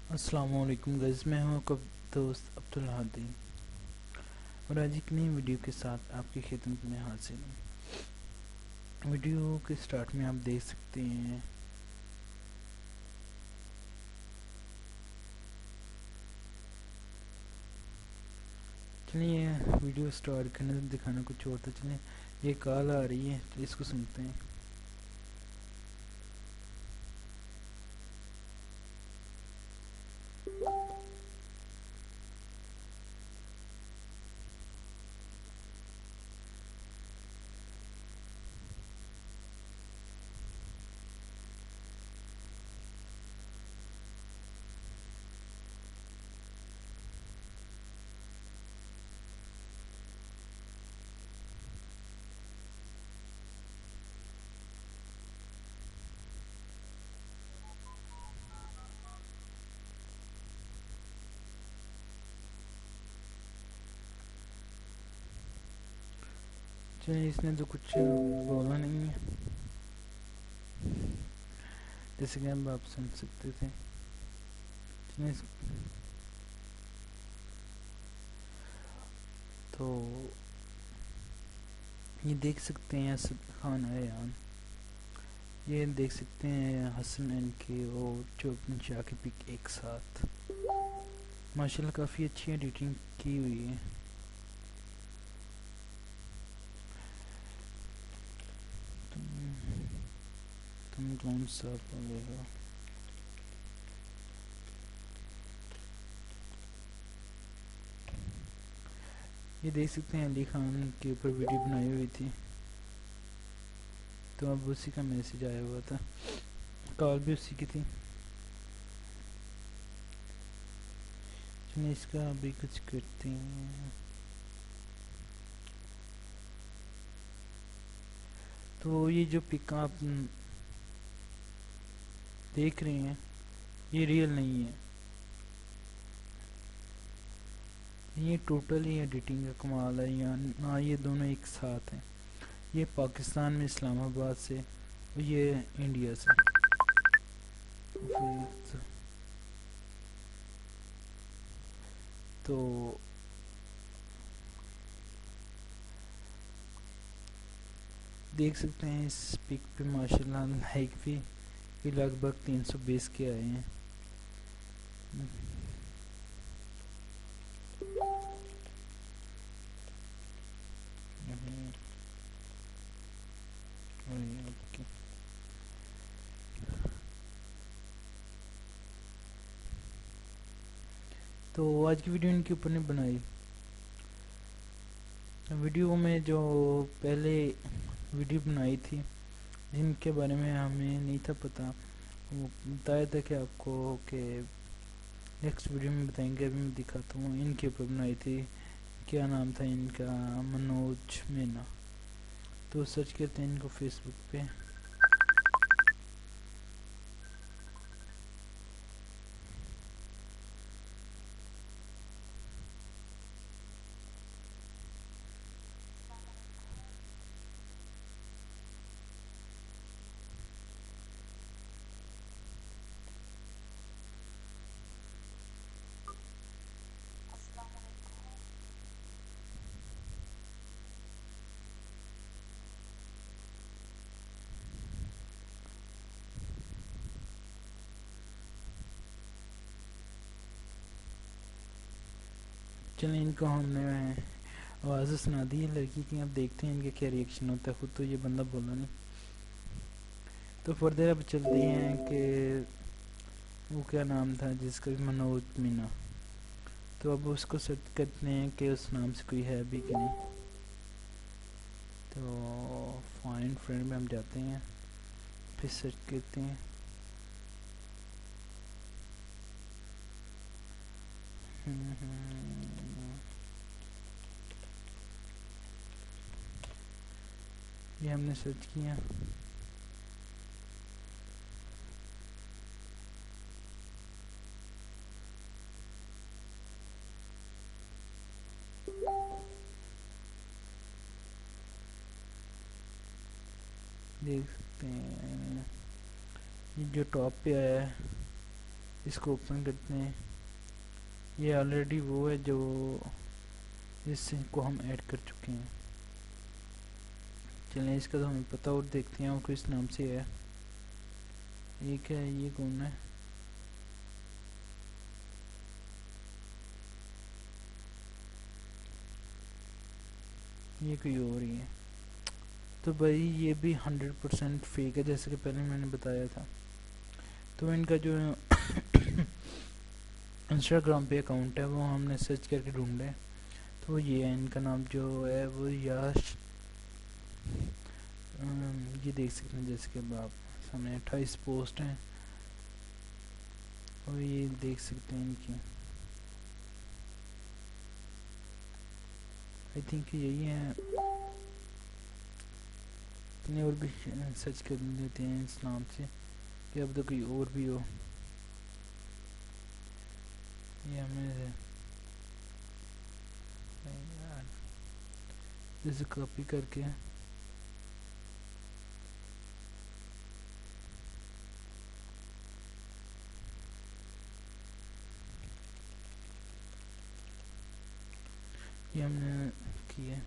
अस्सलाम वालेकुम गाइस, मैं हूं आपका दोस्त अब्दुल हादी और आज एक नई वीडियो के साथ आपकी खिदमत में हाजिर हूं। वीडियो के स्टार्ट में आप देख सकते हैं चलिए वीडियो स्टार्ट करने से दिखाना कुछ और था। चलिए ये कॉल आ रही है तो इसको सुनते हैं। चलिए इसने तो कुछ बोला नहीं है, जैसे कि अब आप सुन सकते थे। चलिए तो ये देख सकते हैं असद खान अयान, ये देख सकते हैं हसन एन के और चौपन शाह की पिक एक साथ। माशाल्लाह काफ़ी अच्छी एडिटिंग की हुई है। तुम कौन सा बोलेगा? ये देख सकते हैं अली खान के ऊपर वीडियो बनाई हुई थी, तो अब उसी का मैसेज आया हुआ था, कॉल भी उसी की थी। चलिए इसका अभी कुछ करते हैं। तो ये जो पिक आप देख रहे हैं ये रियल नहीं है, ये टोटल ही एडिटिंग का कमाल है। या ना ये दोनों एक साथ हैं, ये पाकिस्तान में इस्लामाबाद से और ये इंडिया से। तो देख सकते हैं इस पिक पे माशाल्लाह लाइक भी लगभग 320 के आए हैं। तो आज की वीडियो इनके ऊपर ने बनाई। वीडियो में जो पहले वीडियो बनाई थी जिनके बारे में हमें नहीं था पता, वो बताया था कि आपको कि नेक्स्ट वीडियो में बताएंगे। अभी मैं दिखाता हूँ, इनके ऊपर बनाई थी। क्या नाम था इनका? मनोज मीना। तो सर्च करते हैं इनको फेसबुक पे। चलिए इनको हमने आवाज़ सुना दी है लड़की की, अब देखते हैं इनका क्या रिएक्शन होता है। खुद तो ये बंदा बोला नहीं। तो फर्दर अब चलते हैं कि वो क्या नाम था जिसका, मनोज मीना। तो अब उसको सर्च करते हैं कि उस नाम से कोई है भी कि नहीं। तो फाइंड फ्रेंड में हम जाते हैं, फिर सर्च करते हैं। ये हमने सर्च किया। देख सकते हैं ये जो टॉप पे आया है इसको ओपन करते हैं। ये ऑलरेडी वो है जो इसको हम ऐड कर चुके हैं। चलें इसका तो हमें पता और देखते हैं और किस नाम से है। ये क्या है, ये कौन है? ये कोई और ही है। तो भाई ये भी 100% फेक है, जैसे कि पहले मैंने बताया था। तो इनका जो इंस्टाग्राम पे अकाउंट है वो हमने सर्च करके ढूंढे, तो ये है। इनका नाम जो है वो याश, ये देख सकते हैं जैसे कि आप सामने 28 पोस्ट हैं और ये देख सकते हैं इनकी। आई थिंक यही है। इतने और भी सर्च कर लेते हैं इस नाम से कि अब तो कोई और भी हो। ये हमें जैसे कॉपी करके ये हमने किया।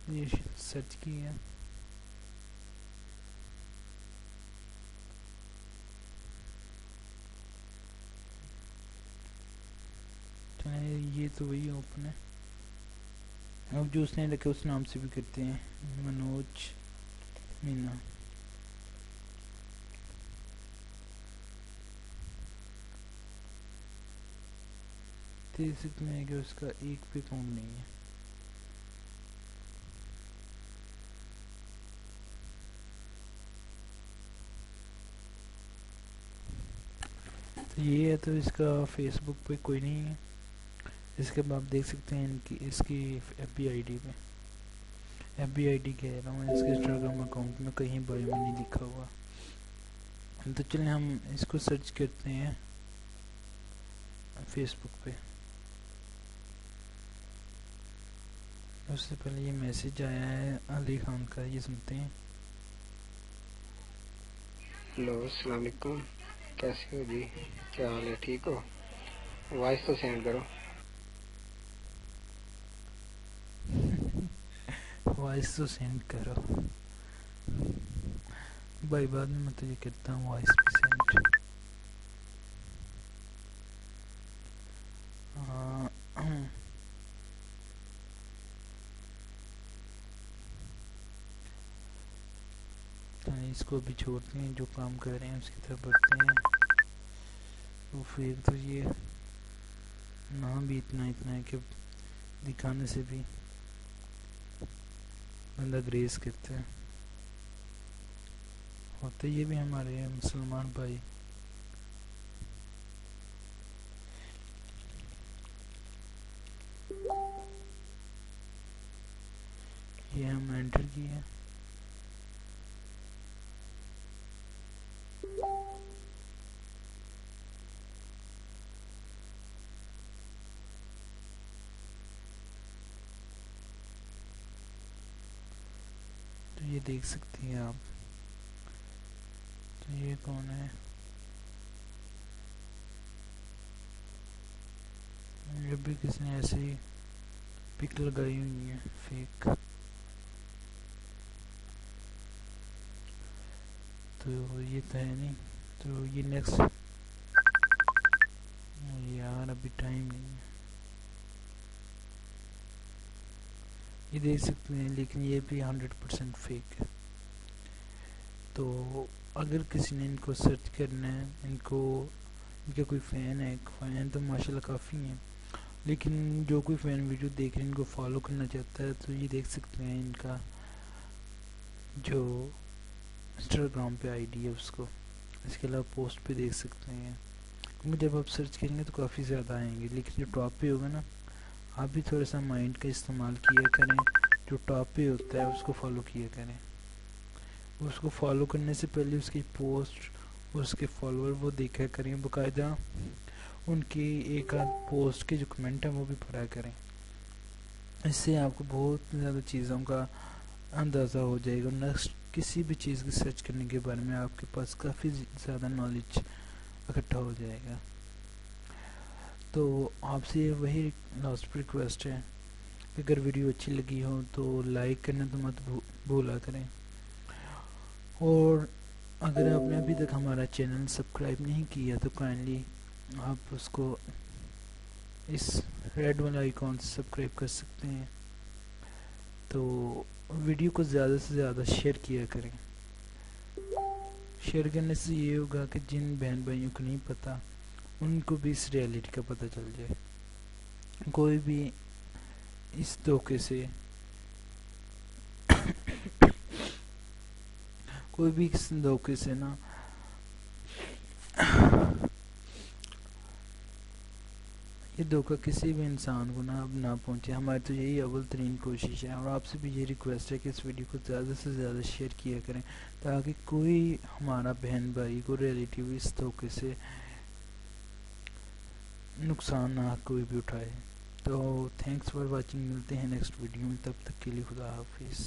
ये सर्च किया। ये तो वही ओपन है। अब जो उसने रखे उस नाम से भी करते हैं, मनोज मीना। देख सकते हैं कि उसका एक भी अकाउंट नहीं है। तो ये है, तो इसका फेसबुक पे कोई नहीं है। इसके बाद आप देख सकते हैं इनकी इसकी FB ID पे, FB ID कह रहा हूँ, इसके इंस्टाग्राम अकाउंट में कहीं बायो में नहीं लिखा हुआ। तो चलिए हम इसको सर्च करते हैं फेसबुक पे। उससे पहले ये मैसेज आया है अली खान का, ये सुनते हैं। हेलो, अस्सलाम वालेकुम, कैसे हो जी? क्या हाल है, ठीक हो? वॉइस तो सेंड करो। वॉइस तो सेंड करो भाई, बाद में मैं तो ये करता हूँ वॉइस भी सेंड। तो इसको भी छोड़ते हैं, जो काम कर रहे हैं उसकी तरफ बढ़ते हैं। तो फिर तो ये नाम भी इतना है कि दिखाने से भी बंदा ग्रेस करता है। होते ये भी हमारे मुसलमान भाई। ये हम एंटर किए। तो ये देख सकते हैं आप। तो ये कौन है? ये भी किसी ने ऐसे ही पिक लगाई हुई है फेक। तो ये तो है नहीं। तो ये नेक्स्ट, यार अभी टाइम नहीं है। ये देख सकते हैं, लेकिन ये भी 100% फेक है। तो अगर किसी ने इनको सर्च करना है, इनका कोई फ़ैन है, फ़ैन तो माशाल्लाह काफ़ी हैं, लेकिन जो कोई फ़ैन वीडियो देख रहे हैं, इनको फॉलो करना चाहता है, तो ये देख सकते हैं इनका जो इंस्टाग्राम पे आईडी है उसको। इसके अलावा पोस्ट पे देख सकते हैं, क्योंकि जब आप सर्च करेंगे तो काफ़ी ज़्यादा आएंगे, लेकिन जो टॉप पे होगा ना, आप भी थोड़ा सा माइंड का इस्तेमाल किया करें। जो टॉप पे होता है उसको फॉलो किया करें। उसको फॉलो करने से पहले उसकी पोस्ट, उसके फॉलोअर वो देखा करें, बाकायदा उनकी एक आध पोस्ट के जो कमेंट हैं वो भी पढ़ा करें। इससे आपको बहुत ज़्यादा चीज़ों का अंदाज़ा हो जाएगा। नेक्स्ट किसी भी चीज़ की सर्च करने के बारे में आपके पास काफ़ी ज़्यादा नॉलेज इकट्ठा हो जाएगा। तो आपसे वही लास्ट रिक्वेस्ट है कि अगर वीडियो अच्छी लगी हो तो लाइक करना तो मत भूला करें, और अगर आपने अभी तक हमारा चैनल सब्सक्राइब नहीं किया तो काइंडली आप उसको इस रेड वाले आइकॉन से सब्सक्राइब कर सकते हैं। तो वीडियो को ज़्यादा से ज़्यादा शेयर किया करें। शेयर करने से ये होगा कि जिन बहन भाइयों को नहीं पता उनको भी इस रियलिटी का पता चल जाए। कोई भी इस धोखे से कोई भी इस धोखे से ना ये धोखा किसी भी इंसान को ना अब ना पहुंचे। हमारी तो यही अव्वल तरीन कोशिश है, और आपसे भी ये रिक्वेस्ट है कि इस वीडियो को ज़्यादा से ज़्यादा शेयर किया करें, ताकि कोई हमारा बहन भाई को रिलेटिव इस धोखे से नुकसान ना कोई भी उठाए। तो थैंक्स फॉर वाचिंग, मिलते हैं नेक्स्ट वीडियो में, तब तक के लिए खुदा हाफिज़।